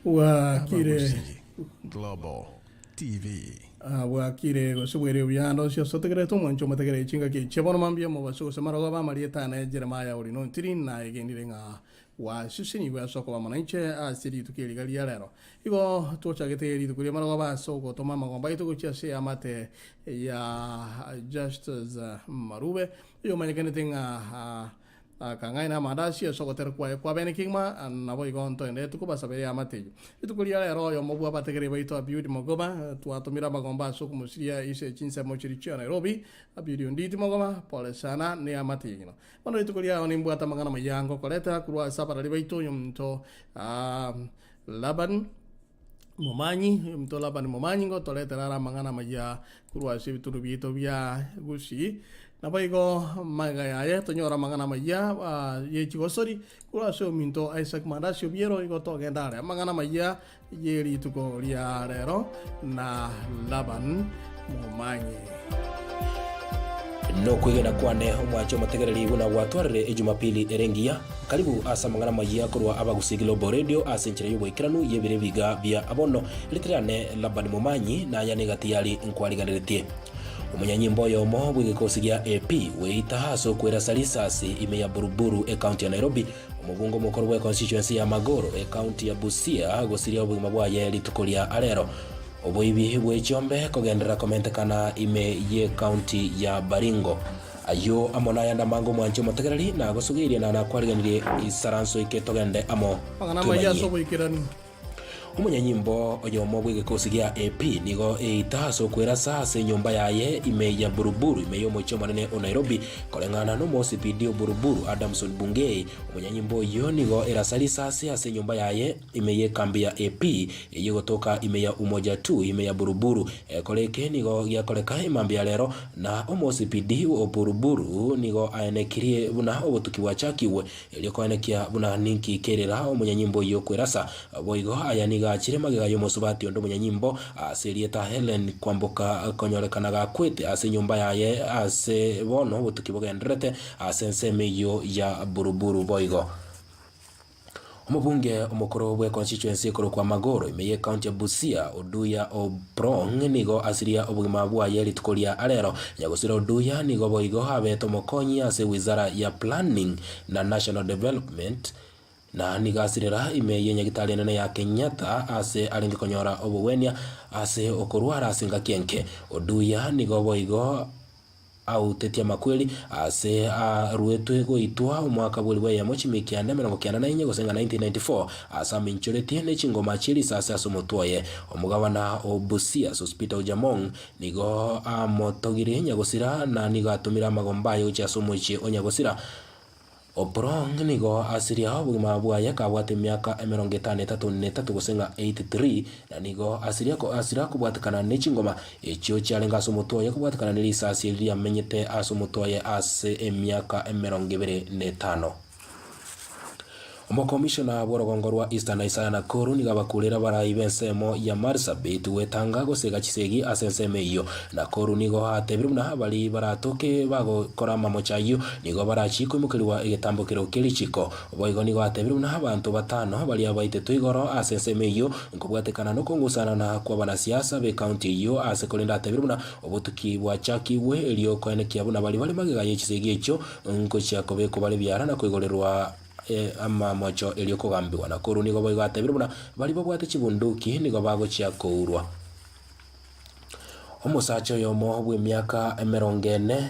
wakire Global TV. wakire gosubwere byando sio sotegere to moncho mategere chinga ke chebono mambia mo baso semaro ba marieta na Jeremiah uri no tiri na egendire nga wa shisini wa soko ba manaiche a siri tukiri gali yarero igo tocha gete ri tukuri maro ba soko to mama ngomba ito kuchia se amate ya just as marube yo manyekene tenga kangai na Mandasi soko ter kwa bene kingma na boy gonto ende tuko basabe ya mate itu kulia ero yo mobu abategere baito abiudi mogoba tu atomira magomba soko musiria ise chinsa mochirichi na Nairobi abiudi nditi mogoba pole sana ne amate ngino mono itu kulia oni mbuata mangana mayango koleta kurwa sapara baito yumto Laban Momanyi mto Laban Momanyi ngo toleta rara mangana maya kurwa sibituru bito bia gusi na baigo magaya ya tonyora mangana maya ye Chigosori kula so minto Isaac Mandasi Obiero igo to gendare mangana maya ye ri tuko ria rero na Laban Momanyi no kwigena kwane omwacho mategereri buna gwatwarire Jumapili erengia karibu asa mangana maya kurwa abagusi Global Radio asenchire yubwikiranu yebire biga bia abono litirane Laban Momanyi na yanegati yali nkwariganiretie Omunyanyi mboyo mo bwigikosi gya AP weita haso kwera salisasi ime ya Buruburu county ya Nairobi omubungo mukuru wa constituency ya Magoro county ya Busia gosiria obugima bwa yeli tukolia alero oboibi bwechombe kogendera komentekana ime ye county ya Baringo ayo amona yanda mango mwancho mategereri na gosugiria na kwariganirie isaranso iketogende amo mangana maya so bwikirani Umunyanyimbo oyomo bwigikosi gya AP nigo itaso kwera sase nyumba yaye ime ya Buruburu ime yo mocho manene o Nairobi kolengana no mosi PD Buruburu Adamson Bungei umunyanyimbo yo nigo erasali sase ase nyumba yaye ime ye kambi ya AP yigo toka ime ya Umoja 2 ime ya Buruburu koleke nigo gya koleka imambia lero na omosi PD o Buruburu nigo aenekirie buna obutuki wachakiwe eliokoenekia buna ninki kerera umunyanyimbo yo kwerasa boigo ayaniga achire magega yo musubati ondo munyanyimbo aserieta Helen kwamboka konyorekanaga kwete ase nyumba yaye ase bono butukibogendrete asenseme yo ya Buruburu boigo Omubunge omukoro bwe constituency koro kwa Magoro imeye county ya Busia Oduya Obrong nigo asiria obugima bwa yeli tukolia alero yagusira Oduya nigo boigo habeto mokonyi ase wizara ya planning na national development na nigasirira ime yenye gitali nene ya Kenyatta ase alingi konyora obugwenia ase okorwara asinga kenke Oduya nigo boigo au tetia makweli ase ruetwe goitwa umwaka bwelwe ya mochimikia na 1994 gosenga 1994 asa minchoreti ne chingoma chiri sasa asomotwoye omugabana obusia Hospital Jamong nigo amotogire nyagosira na nigatumira magombayo cha somochi onyagosira Oprong nigo asiria obugima bwaye kabwate myaka 53 gosenga 83 na nigo asira kubwatikana n'ekingoma ekyo kyalenga asomutwoye kubwatikana n'erisasi lya menyete asomutwoye ase emyaka 25 Omukomishona bw'orugongo rwa Eastern Isaiah Nakuru nigabakulira barayi bensemo ya Marsabit wetanga gosega kisegi asenseme iyo Nakuru nigo hatebiri na bali baratoke bagokora mamochayo nigo barachiko mukiriwa egetambukiro kilichiko boigo nigo hatebiri na abantu batano bali abaite twigoro asenseme iyo nkobwatekana no kongusana na kwa banasiasa be county iyo asekolinda hatebiri na obutuki bwa chakiwe eliyo koenekia buna bali magega y'ekisegi ekyo nko cyakobe ko bali byara na kwigorerwa ama mocho elioko gambiwa Nakuru nigo boigo atebiruna bali babwate kibunduki nigo bagochia kourwa omusacho yomo bwe myaka 40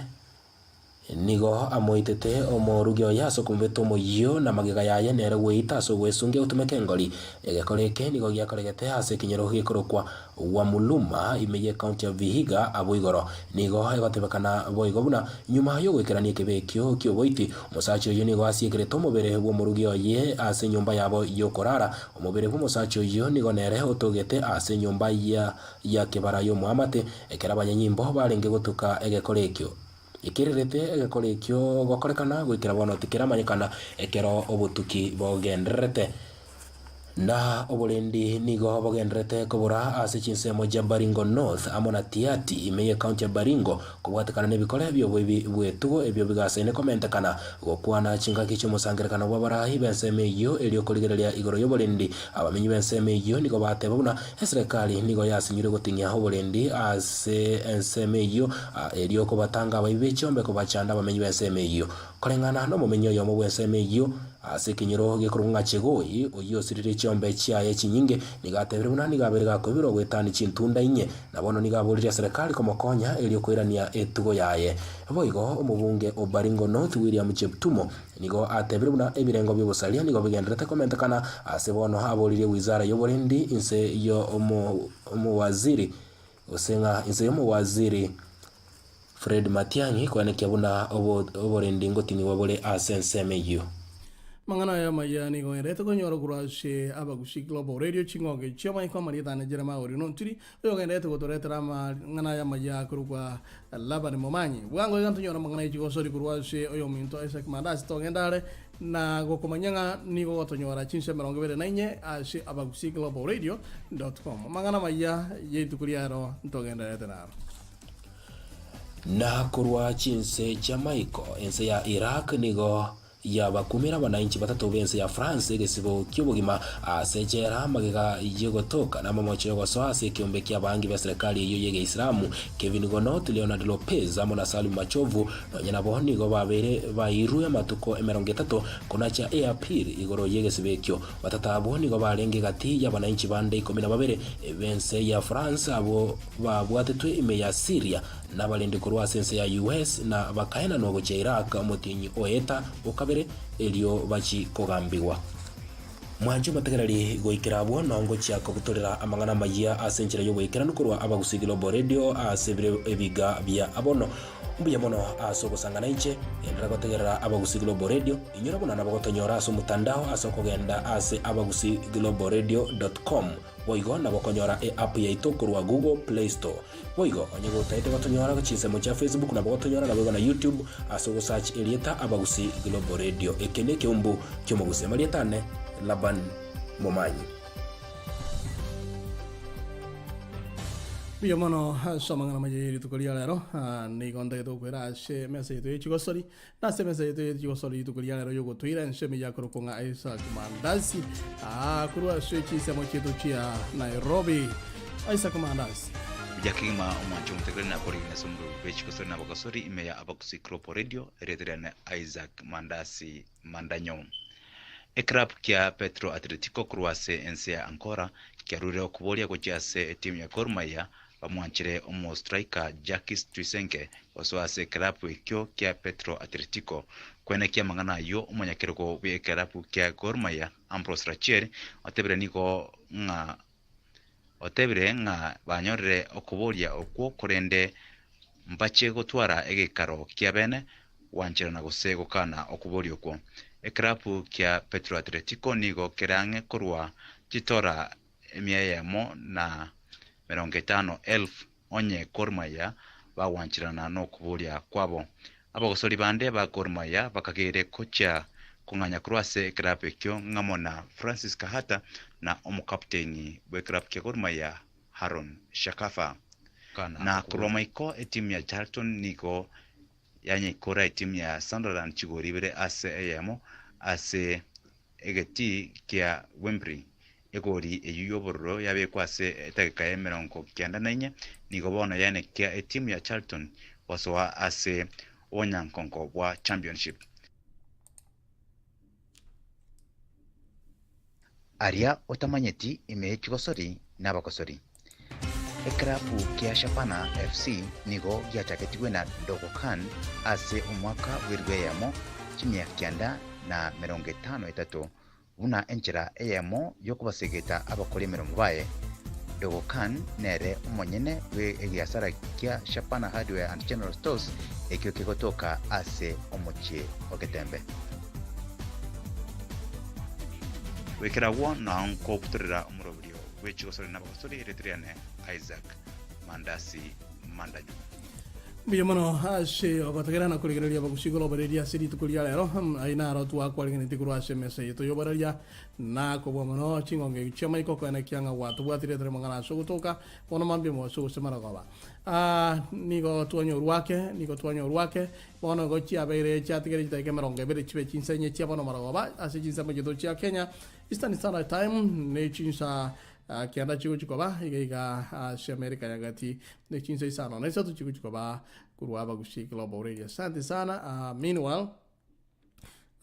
nigo amoitete omorugyo yaso kumbeto moyo na magega yaye nere weita so wesunge utumeke ngoli egekoreke nigo gyakoregete ase kinyero gikorokwa wa Muluma imeye county ya Vihiga aboigoro nigo egatebekana boigo buna nyuma yo gwekerania kebekyo kyo boiti musacho yo nigo asiekereto mobere bwo morugyo ye ase nyumba yabo yokorara omobere bwo musacho yo nigo nere otogete ase nyumba ya kebara yo muamate ekerabanyanyimbo barenge gotuka egekorekyo ikirerete egekorekyo gokorekana gwikira bono tikira manyikana ekero obutuki bogendrete na obolendi nigo bogendrete kobura ase chinsemo ja Baringo North amona Tiati imeye county ya Baringo kubwatekana nebikore byo bwetugo ebyo bigasaine komentekana gokwana chingaki cy'umusangirekano w'abarahi benseme iyo elio koligerelia igoro y'obolendi abamenyi benseme iyo nigo bateba buna eserikali nigo yasinyure gotinya obolendi ase enseme iyo elio ko batanga abayibe cyombe ko bacanda abamenyi benseme iyo korengana no mumenyo yo mu bwenseme iyo ase kinyiro gikurunga Chigoi oyo sirire cyombe cyaye kinyinge nigatebere buna nigaberega ko biro gwetani chintunda inye nabono nigaburira serikali komokonya elio koirania etugo yaye boigo umubunge Baringo North William Cheptumo nigo atebere buna ebirengo byobusalia nigo bigendrete komentekana ase bono haborire wizara y'obolendi inse yo umuwaziri usenga inse yo umuwaziri Fred Matiang'i kwanekya buna obolendi ngotini wabole asenseme yo mangana ya Amayia nigo erete konyoro kurashe abagushi global radio chingoge choma iko marieta na jerema ori no tiri yo gerete gotorete rama ngana ya Amayia kurugwa Laban Momanyi bwango ganto nyoro mangana ya Chigosori kurashe oyo minto Isaac Mandasi to gendare na gokomanyanga nigo gotonyora chinse 24 ashe abagushi global radio.com mangana Amayia yetu kuriaro to gendare tenaro na kurwa chinse Jamaica ense ya Iraq nigo yabakumira bananchi batatu bense ya France gesibo cy'ubugima asejera magega yegotoka na mamocho yogoso ase kiombe kya bangi ba serikali iyo yege Islamu Kevin Gonot Leonard Lopez amona Salim Machovu nonyana bohoni go babere bairuye matuko 30 kuna cha Airpir igoro yege sibekyo batata bohoni go barenge gati ya bananchi bande 12 bense ya France abo babwatetwe ime ya Syria n'abalindi kurwa sense ya US na bakaena no gocha Iraq mutinyi oeta ukabere elio bachi kogambiwa mwanjo mategerari goikira abo nongo cyako gutorera amangana Amayia asenjira yo goikira nukurwa abagusi global radio asebire ebiga bya abono mbuye mono asogosangana inche endera gotegerera abagusi global radio inyura bona nabagotonyora aso mutandao aso kogenda ase abagusi global radio.com boigo nabokonyora app ya itokurwa Google Play Store boigo onyego taite batonyora gachinse mu cha Facebook nabagotonyora nabwo na YouTube aso go search elieta abagusi global radio ekene kyombo cyomuguse marietane Laban Momanyi Biyo mono somangana Amayia tukulia lero ni gonde to kwera she message to Chigosori na se message to Chigosori tukulia lero yogo tuira nsheme yakoro konga Isaac Mandasi kurwa shechi semo chetu chia Nairobi Isaac Mandasi Jakima umwancho mtegrena na kori na sombo Chigosori na Chigosori imeya abakusi global radio retrena Isaac Mandasi Mandanyo Ekrap kia Petro Atletico Cruase ense ankora kia rure okubolia gochiase timu ya Gor Mahia bamwanchire omo striker Jacques Tuisenke waswase krapu ikyo kia Petro Atletico kwene kia mangana yo omonyakirego bwe krapu kia Gor Mahia Ambrose Rachier otebre nga banyorre okubolia okwo korende mbache gotwara egekaro kia bene wanchira na gosego kana okubolia okwo ekrapu kia Petro Atletico nigo kerange korwa titora emiayemo na 50,000 onye Gor Mahia bawanchirana no kubulia kwabo abagosori bande ba Gor Mahia bakagere kocha kunganya croise krape kyo ngamona Francis Kahata na omukapteni we krape ke Gor Mahia Haron Shakafa kana na Kromaiko etimu ya Charlton niko yanye kora etimu ya Sunderland chigoribere ase eyemo ase egeti kia Wembley egori eyuyoborro yabe kwase etagikaye 94 nigo bona yane kia etimu ya Charlton wasoa ase onyankonko wa championship aria otamanyeti ime Chigosori n'abakosori ekrapu kia Shapana FC nigo gyachaketiwe na Dogo Khan ase umwaka wirweyamo chimya kyanda na 53 una enchera eyamo yokubasegeta abakole baye Dogo Khan nere umonyene we egiasara kia Shapana Hardware and General Stores ekyo kegotoka ase omochie oketembe wekera wona onko kutorera umurobrio we Chigosori n'abakosori retriane Isaac Mandasi Mandanyo Biyamano ashe ogotegera na kurigereria bagusigolo bareria siri tukulia lero aina ro tu akwa ngene tikuru ashe mese to yobareria na ko bomano chingonge chama iko kana kyanga watu bwatire tere mangana so gutoka bono mambye mo so semana goba nigo tuanyo ruake bono go chia bere chia tigere jita kemeronge bere chibe chinsenye chia bono maragoba ase chinsa mo jito chia Kenya Eastern Standard Time ne chinsa kianda chigo chikoba iga si Amerika yagati ne chinsa isano ne sato chigo chikoba kurwa bagushi global radio asante sana meanwhile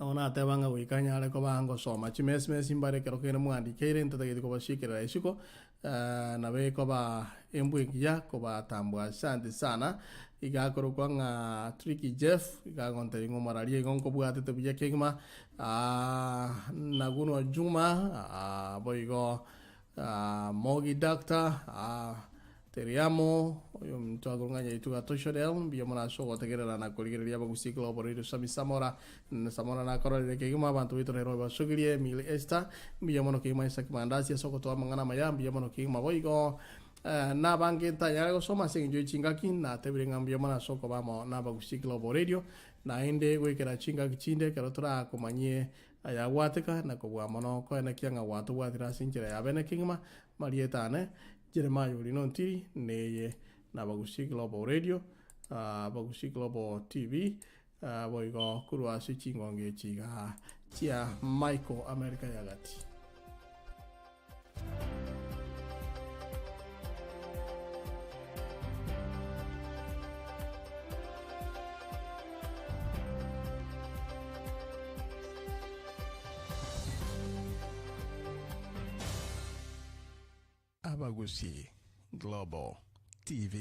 naona atebanga wikanya ale ko bango soma chimesmes imbare kero kene mwandi kere ntatagiti ko bashikira isiko na be ko ba embwingia ko ba tambwa asante sana igakoro kwa nga Tricky Jeff igagonte ngo mararia ngonko bwate to bya kengma naguno Juma boigo Mogi Doctor teriamo yo mtu agonganya itu atoshodel biyo mona sogo tegerera na koligereria bagusiklo borido sami samora na korole ke gima bantu itu rero basugirie mil esta biyo mono ke mai sak mandasi soko to mangana maya biyo mono ke maboigo na bangenta yalego soma senjo chingaki na tebirenga biyo mona soko bamo na bagusiklo borido na ende wekera chinga kichinde karotora komanye aya wateka na kubwa mono ko na kianga watu watira sinjira ya bene kingma marietane Jeremiah Ulinonti neye na Bagusi Global Radio, Bagusi Global TV, boigo kurwa sichingonge chiga chia Michael America yagati. Abagusi Global TV.